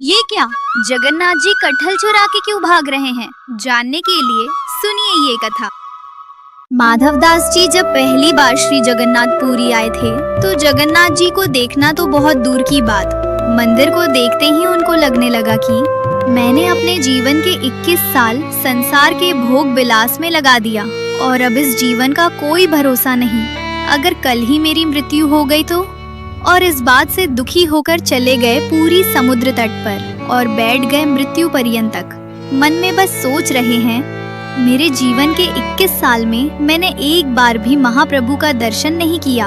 ये क्या? जगन्नाथ जी कटहल चुरा के क्यों भाग रहे हैं? जानने के लिए सुनिए ये कथा। माधवदास जी जब पहली बार श्री जगन्नाथपुरी आए थे तो जगन्नाथ जी को देखना तो बहुत दूर की बात। मंदिर को देखते ही उनको लगने लगा कि मैंने अपने जीवन के 21 साल संसार के भोग विलास में लगा दिया और अब इस जीवन का कोई भरोसा नहीं। अगर कल ही मेरी मृत्यु हो गई तो। और इस बात से दुखी होकर चले गए पूरी समुद्र तट पर और बैठ गए मृत्यु पर्यंत तक। मन में बस सोच रहे हैं, मेरे जीवन के 21 साल में मैंने एक बार भी महाप्रभु का दर्शन नहीं किया।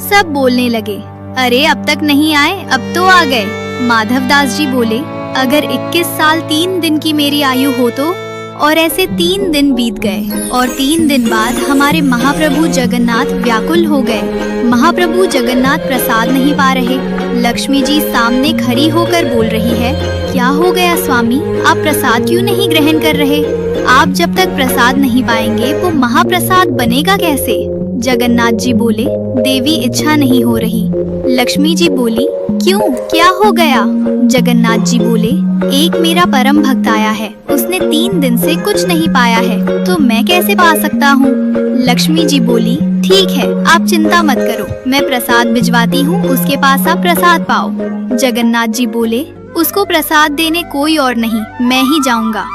सब बोलने लगे, अरे अब तक नहीं आए, अब तो आ गए। माधवदास जी बोले, अगर 21 साल 3 दिन की मेरी आयु हो तो। और ऐसे 3 दिन बीत गए और 3 दिन बाद हमारे महाप्रभु जगन्नाथ व्याकुल हो गए। महाप्रभु जगन्नाथ प्रसाद नहीं पा रहे। लक्ष्मी जी सामने खड़ी होकर बोल रही है, क्या हो गया स्वामी, आप प्रसाद क्यों नहीं ग्रहण कर रहे? आप जब तक प्रसाद नहीं पाएंगे वो महाप्रसाद बनेगा कैसे? जगन्नाथ जी बोले, देवी इच्छा नहीं हो रही। लक्ष्मी जी बोली, क्यों, क्या हो गया? जगन्नाथ जी बोले, एक मेरा परम भक्त आया है, उसने 3 दिन से कुछ नहीं पाया है, तो मैं कैसे पा सकता हूँ? लक्ष्मी जी बोली, ठीक है, आप चिंता मत करो, मैं प्रसाद भिजवाती हूँ, उसके पास आप प्रसाद पाओ। जगन्नाथ जी बोले, उसको प्रसाद देने कोई और नहीं, मैं ही जाऊँगा।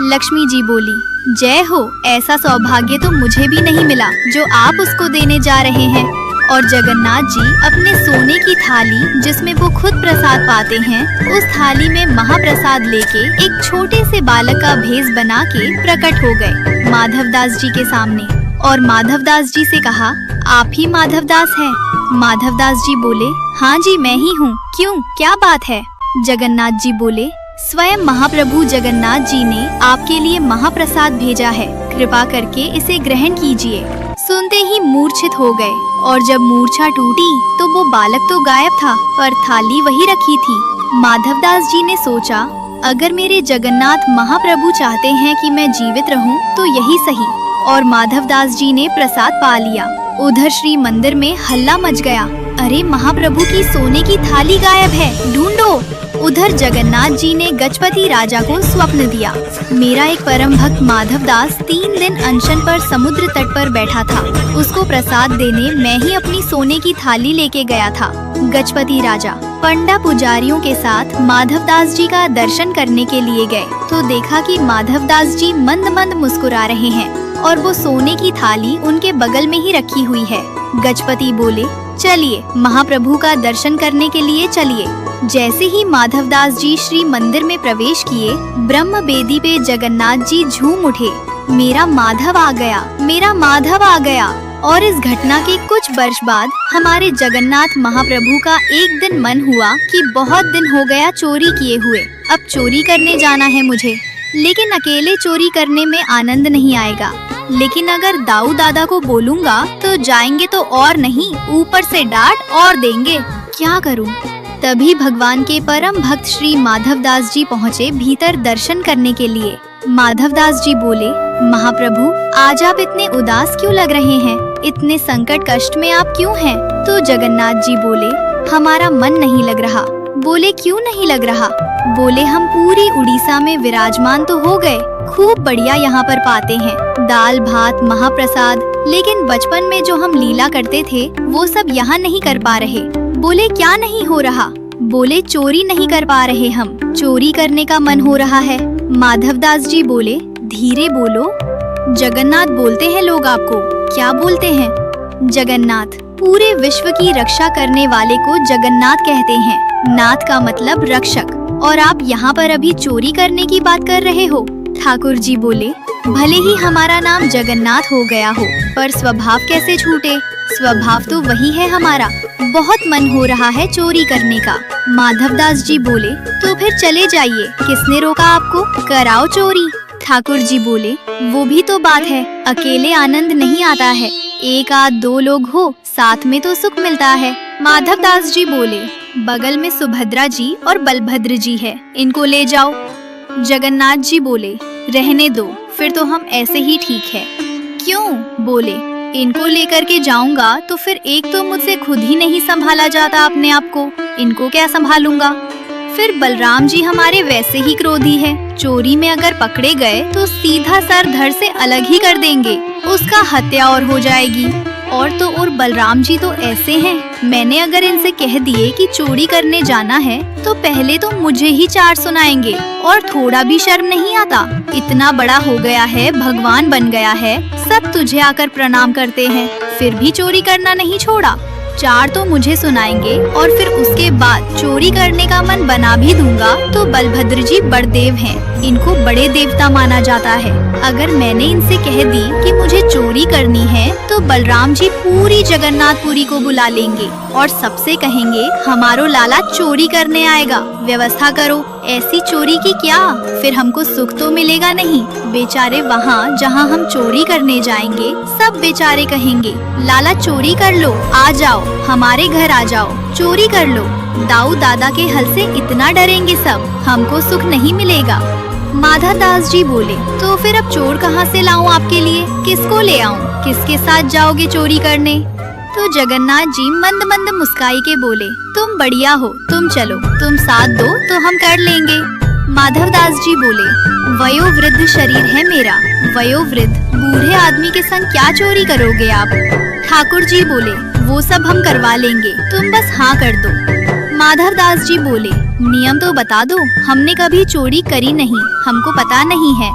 लक्ष्मी जी बोली, जय हो, ऐसा सौभाग्य तो मुझे भी नहीं मिला जो आप उसको देने जा रहे हैं। और जगन्नाथ जी अपने सोने की थाली जिसमें वो खुद प्रसाद पाते हैं, उस थाली में महाप्रसाद लेके एक छोटे से बालक का भेष बना के प्रकट हो गए माधवदास जी के सामने। और माधवदास जी से कहा, आप ही माधवदास हैं? माधवदास जी बोले, हाँ जी मैं ही हूँ, क्यों, क्या बात है? जगन्नाथ जी बोले, स्वयं महाप्रभु जगन्नाथ जी ने आपके लिए महाप्रसाद भेजा है, कृपा करके इसे ग्रहण कीजिए। सुनते ही मूर्छित हो गए और जब मूर्छा टूटी तो वो बालक तो गायब था पर थाली वही रखी थी। माधवदास जी ने सोचा, अगर मेरे जगन्नाथ महाप्रभु चाहते हैं कि मैं जीवित रहूं तो यही सही। और माधवदास जी ने प्रसाद पा लिया। उधर श्री मंदिर में हल्ला मच गया, अरे महाप्रभु की सोने की थाली गायब है, ढूंढो। उधर जगन्नाथ जी ने गजपति राजा को स्वप्न दिया, मेरा एक परम भक्त माधवदास 3 दिन अनशन पर समुद्र तट पर बैठा था, उसको प्रसाद देने मैं ही अपनी सोने की थाली लेके गया था। गजपति राजा पंडा पुजारियों के साथ माधवदास जी का दर्शन करने के लिए गए तो देखा कि माधवदास जी मंद मंद मुस्कुरा रहे हैं और वो सोने की थाली उनके बगल में ही रखी हुई है। गजपति बोले, चलिए महाप्रभु का दर्शन करने के लिए चलिए। जैसे ही माधवदास जी श्री मंदिर में प्रवेश किए, ब्रह्म बेदी पे जगन्नाथ जी झूम उठे, मेरा माधव आ गया, मेरा माधव आ गया। और इस घटना के कुछ वर्ष बाद हमारे जगन्नाथ महाप्रभु का एक दिन मन हुआ कि बहुत दिन हो गया चोरी किए हुए, अब चोरी करने जाना है मुझे। लेकिन अकेले चोरी करने में आनंद नहीं आएगा, लेकिन अगर दाऊ दादा को बोलूँगा तो जाएंगे तो और नहीं, ऊपर से डांट और देंगे, क्या करूँ? तभी भगवान के परम भक्त श्री माधवदास जी पहुँचे भीतर दर्शन करने के लिए। माधवदास जी बोले, महाप्रभु आज आप इतने उदास क्यों लग रहे हैं, इतने संकट कष्ट में आप क्यों हैं? तो जगन्नाथ जी बोले, हमारा मन नहीं लग रहा। बोले, क्यों नहीं लग रहा? बोले, हम पूरी उड़ीसा में विराजमान तो हो गए, खूब बढ़िया यहाँ पर पाते हैं दाल भात महाप्रसाद, लेकिन बचपन में जो हम लीला करते थे वो सब यहाँ नहीं कर पा रहे। बोले, क्या नहीं हो रहा? बोले, चोरी नहीं कर पा रहे हम, चोरी करने का मन हो रहा है। माधवदास जी बोले, धीरे बोलो, जगन्नाथ बोलते हैं लोग आपको। क्या बोलते हैं? जगन्नाथ, पूरे विश्व की रक्षा करने वाले को जगन्नाथ कहते हैं। नाथ का मतलब रक्षक, और आप यहाँ पर अभी चोरी करने की बात कर रहे हो? ठाकुर जी बोले, भले ही हमारा नाम जगन्नाथ हो गया हो पर स्वभाव कैसे छूटे, स्वभाव तो वही है हमारा। बहुत मन हो रहा है चोरी करने का। माधवदास जी बोले, तो फिर चले जाइए, किसने रोका आपको, कराओ चोरी। ठाकुर जी बोले, वो भी तो बात है, अकेले आनंद नहीं आता है, एक आध 2 लोग हो साथ में तो सुख मिलता है। माधवदास जी बोले, बगल में सुभद्रा जी और बलभद्र जी है, इनको ले जाओ। जगन्नाथ जी बोले, रहने दो, फिर तो हम ऐसे ही ठीक है। क्यों? बोले, इनको लेकर के जाऊंगा तो फिर एक तो मुझसे खुद ही नहीं संभाला जाता अपने आप को, इनको क्या संभालूंगा। फिर बलराम जी हमारे वैसे ही क्रोधी है, चोरी में अगर पकड़े गए तो सीधा सर धड़ से अलग ही कर देंगे, उसका हत्या और हो जाएगी। और तो और बलराम जी तो ऐसे हैं, मैंने अगर इनसे कह दिए कि चोरी करने जाना है तो पहले तो मुझे ही चार सुनाएंगे और थोड़ा भी शर्म नहीं आता। इतना बड़ा हो गया है, भगवान बन गया है, सब तुझे आकर प्रणाम करते हैं, फिर भी चोरी करना नहीं छोड़ा। चार तो मुझे सुनाएंगे और फिर उसके बाद चोरी करने का मन बना भी दूंगा तो बलभद्र जी बड़देव हैं, इनको बड़े देवता माना जाता है। अगर मैंने इनसे कह दी कि मुझे चोरी करनी है तो बलराम जी पूरी जगन्नाथपुरी को बुला लेंगे और सबसे कहेंगे हमारो लाला चोरी करने आएगा, व्यवस्था करो। ऐसी चोरी की क्या, फिर हमको सुख तो मिलेगा नहीं। बेचारे वहाँ जहाँ हम चोरी करने जाएंगे सब बेचारे कहेंगे लाला चोरी कर लो, आ जाओ हमारे घर आ जाओ, चोरी कर लो। दाऊ दादा के हल से इतना डरेंगे सब, हमको सुख नहीं मिलेगा। माधव दास जी बोले, तो फिर अब चोर कहाँ से लाऊं आपके लिए, किसको ले आऊं, किसके साथ जाओगे चोरी करने? तो जगन्नाथ जी मंद मंद मुस्काई के बोले, तुम बढ़िया हो, तुम चलो, तुम साथ दो तो हम कर लेंगे। माधव दास जी बोले, वयोवृद्ध शरीर है मेरा, वयोवृद्ध बूढ़े आदमी के संग क्या चोरी करोगे आप? ठाकुर जी बोले, वो सब हम करवा लेंगे, तुम बस हाँ कर दो। माधव दास जी बोले, नियम तो बता दो, हमने कभी चोरी करी नहीं, हमको पता नहीं है।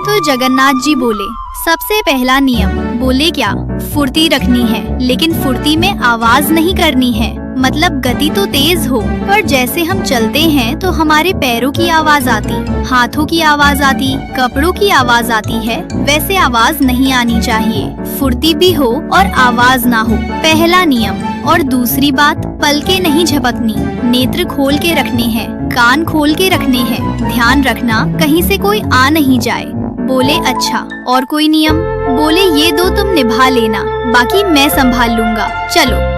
तो जगन्नाथ जी बोले, सबसे पहला नियम, बोले क्या, फुर्ती रखनी है, लेकिन फुर्ती में आवाज नहीं करनी है, मतलब गति तो तेज हो, पर जैसे हम चलते हैं तो हमारे पैरों की आवाज आती, हाथों की आवाज आती, कपड़ों की आवाज आती है, वैसे आवाज नहीं आनी चाहिए, फुर्ती भी हो और आवाज ना हो, पहला नियम। और दूसरी बात, पलके नहीं झपकनी, नेत्र खोल के रखने हैं, कान खोल के रखने हैं, ध्यान रखना कहीं से कोई आ नहीं जाए। बोले अच्छा, और कोई नियम? बोले ये दो तुम निभा लेना, बाकी मैं संभाल लूंगा, चलो।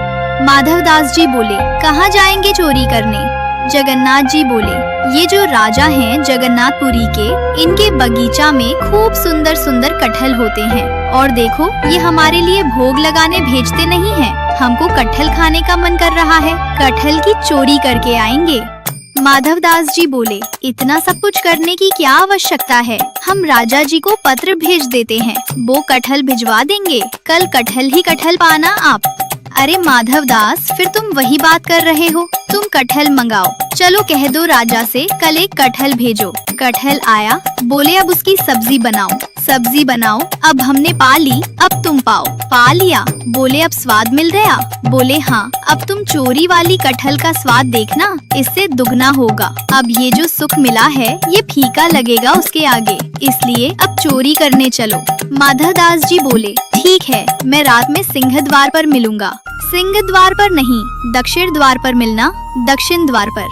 माधव दास जी बोले, कहाँ जाएंगे चोरी करने? जगन्नाथ जी बोले, ये जो राजा हैं जगन्नाथपुरी के, इनके बगीचा में खूब सुंदर सुंदर कटहल होते हैं, और देखो ये हमारे लिए भोग लगाने भेजते नहीं हैं, हमको कटहल खाने का मन कर रहा है, कटहल की चोरी करके आएंगे। माधव दास जी बोले, इतना सब कुछ करने की क्या आवश्यकता है, हम राजा जी को पत्र भेज देते हैं, वो कटहल भिजवा देंगे, कल कटहल ही कटहल पाना आप। अरे माधव दास, फिर तुम वही बात कर रहे हो, तुम कटहल मंगाओ, चलो कह दो राजा से कल एक कटहल भेजो। कटहल आया, बोले अब उसकी सब्जी बनाओ, सब्जी बनाओ, अब हमने पा ली, अब तुम पाओ, पा लिया, बोले अब स्वाद मिल गया, बोले हाँ, अब तुम चोरी वाली कटहल का स्वाद देखना, इससे दुगना होगा, अब ये जो सुख मिला है ये फीका लगेगा उसके आगे, इसलिए अब चोरी करने चलो। माधव दास जी बोले, ठीक है, मैं रात में सिंह द्वार पर मिलूंगा। सिंह द्वार पर नहीं, दक्षिण द्वार पर मिलना, दक्षिण द्वार पर।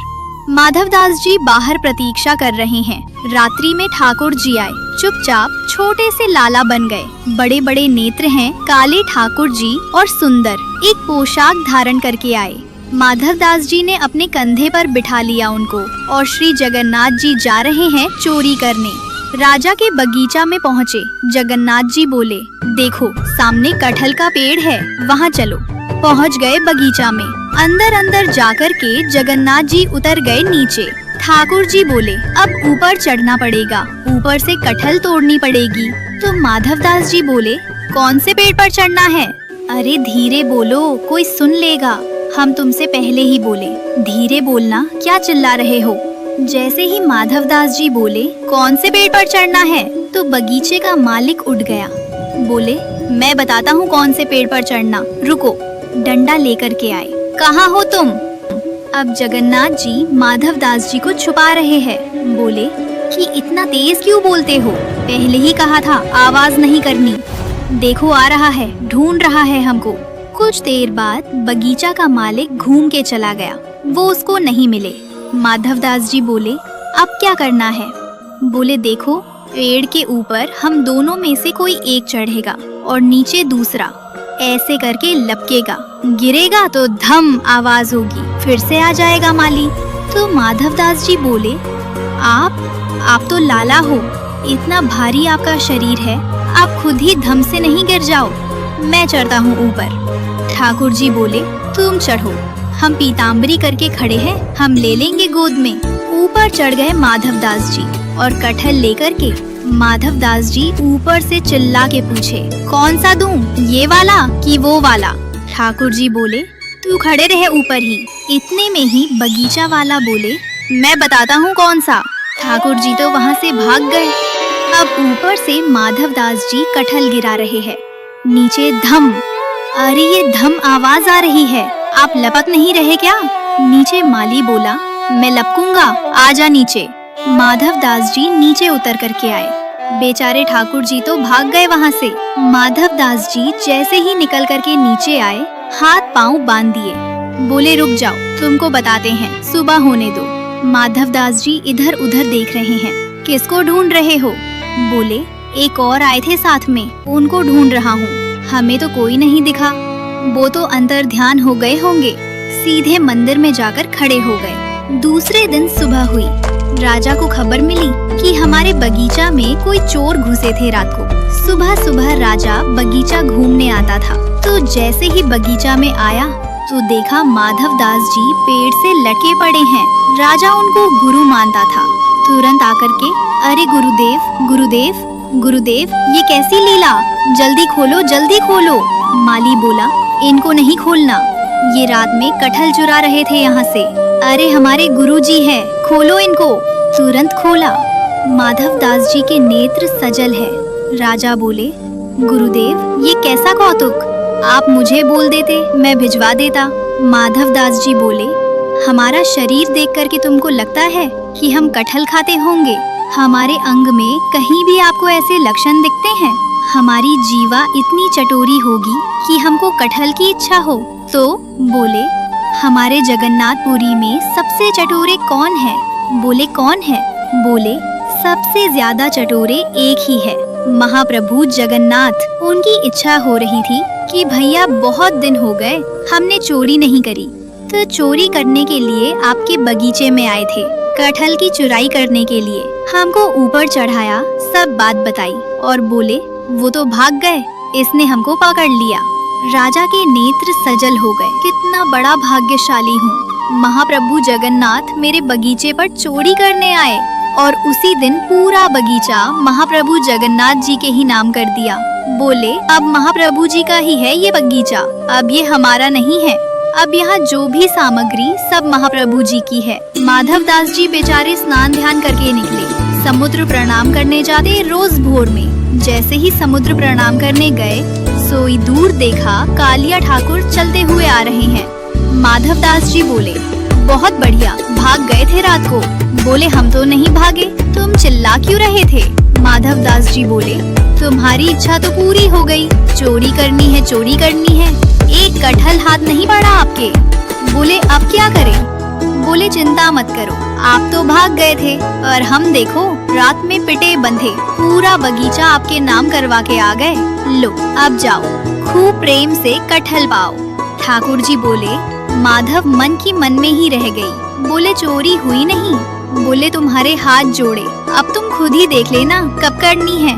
माधव दास जी बाहर प्रतीक्षा कर रहे हैं, रात्रि में ठाकुर जी आए, चुपचाप छोटे से लाला बन गए, बड़े बड़े नेत्र हैं, काले ठाकुर जी और सुंदर एक पोशाक धारण करके आए। माधव दास जी ने अपने कंधे पर बिठा लिया उनको, और श्री जगन्नाथ जी जा रहे हैं चोरी करने। राजा के बगीचा में पहुँचे, जगन्नाथ जी बोले, देखो सामने कटहल का पेड़ है, वहाँ चलो। पहुँच गए बगीचा में, अंदर अंदर जाकर के जगन्नाथ जी उतर गए नीचे। ठाकुर जी बोले, अब ऊपर चढ़ना पड़ेगा, ऊपर से कटहल तोड़नी पड़ेगी। तो माधव दास जी बोले, कौन से पेड़ पर चढ़ना है? अरे धीरे बोलो, कोई सुन लेगा, हम तुमसे पहले ही बोले, धीरे बोलना, क्या चिल्ला रहे हो? जैसे ही माधव दास जी बोले, कौन से पेड़ पर चढ़ना है, तो बगीचे का मालिक उठ गया, बोले, मैं बताता हूँ कौन से पेड़ पर चढ़ना, रुको। डंडा लेकर के आए, कहाँ हो तुम? अब जगन्नाथ जी माधव दास जी को छुपा रहे हैं, बोले कि इतना तेज क्यों बोलते हो, पहले ही कहा था आवाज नहीं करनी, देखो आ रहा है, ढूंढ रहा है हमको। कुछ देर बाद बगीचा का मालिक घूम के चला गया, वो उसको नहीं मिले। माधव दास जी बोले, अब क्या करना है? बोले, देखो पेड़ के ऊपर हम दोनों में से कोई एक चढ़ेगा और नीचे दूसरा, ऐसे करके लपकेगा, गिरेगा तो धम आवाज होगी, फिर से आ जाएगा माली। तो माधव दास जी बोले, आप तो लाला हो, इतना भारी आपका शरीर है, आप खुद ही धम से नहीं गिर जाओ, मैं चढ़ता हूँ ऊपर। ठाकुर जी बोले, तुम चढ़ो, हम पीताम्बरी करके खड़े हैं, हम ले लेंगे गोद में। ऊपर चढ़ गए माधवदास जी और कटहल लेकर के। माधवदास जी ऊपर से चिल्ला के पूछे, कौन सा दूं, ये वाला कि वो वाला? ठाकुर जी बोले, तू खड़े रहे ऊपर ही। इतने में ही बगीचा वाला बोले, मैं बताता हूँ कौन सा। ठाकुर जी तो वहाँ से भाग गए। अब ऊपर से माधवदास जी कटहल गिरा रहे हैं। नीचे धम, अरे ये धम आवाज आ रही है, आप लपक नहीं रहे क्या? नीचे माली बोला, मैं लपकूंगा, आजा नीचे। माधवदास जी नीचे उतर करके आए। बेचारे ठाकुर जी तो भाग गए वहाँ से। माधवदास जी जैसे ही निकल करके नीचे आए, हाथ पांव बांध दिए। बोले, रुक जाओ, तुमको बताते हैं, सुबह होने दो। माधवदास जी इधर उधर देख रहे हैं। किसको ढूंढ रहे हो? बोले, एक और आए थे साथ में, उनको ढूंढ रहा हूँ। हमें तो कोई नहीं दिखा। वो तो अंतर ध्यान हो गए होंगे, सीधे मंदिर में जाकर खड़े हो गए। दूसरे दिन सुबह हुई। राजा को खबर मिली कि हमारे बगीचा में कोई चोर घुसे थे रात को। सुबह सुबह राजा बगीचा घूमने आता था, तो जैसे ही बगीचा में आया तो देखा माधवदास जी पेड़ से लटके पड़े हैं। राजा उनको गुरु मानता था। तुरंत आकर के, अरे गुरुदेव गुरुदेव गुरुदेव, ये कैसी लीला, जल्दी खोलो जल्दी खोलो। माली बोला, इनको नहीं खोलना, ये रात में कटहल चुरा रहे थे यहाँ से। अरे हमारे गुरुजी हैं, खोलो इनको। तुरंत खोला। माधवदास जी के नेत्र सजल है। राजा बोले, गुरुदेव ये कैसा कौतुक, आप मुझे बोल देते, मैं भिजवा देता। माधवदास जी बोले, हमारा शरीर देख करके तुमको लगता है कि हम कटहल खाते होंगे? हमारे अंग में कहीं भी आपको ऐसे लक्षण दिखते हैं? हमारी जीवा इतनी चटोरी होगी कि हमको कटहल की इच्छा हो? तो बोले, हमारे जगन्नाथपुरी में सबसे चटोरे कौन है? बोले, कौन है? बोले, सबसे ज्यादा चटोरे एक ही है, महाप्रभु जगन्नाथ। उनकी इच्छा हो रही थी कि भैया बहुत दिन हो गए हमने चोरी नहीं करी, तो चोरी करने के लिए आपके बगीचे में आए थे, कटहल की चुराई करने के लिए। हमको ऊपर चढ़ाया, सब बात बताई और बोले, वो तो भाग गए, इसने हमको पकड़ लिया। राजा के नेत्र सजल हो गए। कितना बड़ा भाग्यशाली हूँ, महाप्रभु जगन्नाथ मेरे बगीचे पर चोरी करने आए और उसी दिन पूरा बगीचा महाप्रभु जगन्नाथ जी के ही नाम कर दिया। बोले, अब महाप्रभु जी का ही है ये बगीचा, अब ये हमारा नहीं है। अब यहाँ जो भी सामग्री सब महाप्रभु जी की है। माधवदास जी बेचारे स्नान ध्यान करके निकले। समुद्र प्रणाम करने जाते रोज भोर में। जैसे ही समुद्र प्रणाम करने गए, सोई दूर देखा कालिया ठाकुर चलते हुए आ रहे हैं। माधवदास जी बोले, बहुत बढ़िया, भाग गए थे रात को? बोले, हम तो नहीं भागे, तुम चिल्ला क्यों रहे थे? माधवदास जी बोले, तुम्हारी इच्छा तो पूरी हो गई, चोरी करनी है चोरी करनी है, एक कटहल हाथ नहीं पड़ा आपके। बोले, अब क्या करें? बोले, चिंता मत करो, आप तो भाग गए थे और हम देखो रात में पिटे बंधे पूरा बगीचा आपके नाम करवा के आ गए। लो अब जाओ, खूब प्रेम से कटहल पाओ। ठाकुर जी बोले, माधव मन की मन में ही रह गई। बोले, चोरी हुई नहीं। बोले, तुम्हारे हाथ जोड़े, अब तुम खुद ही देख लेना कब करनी है।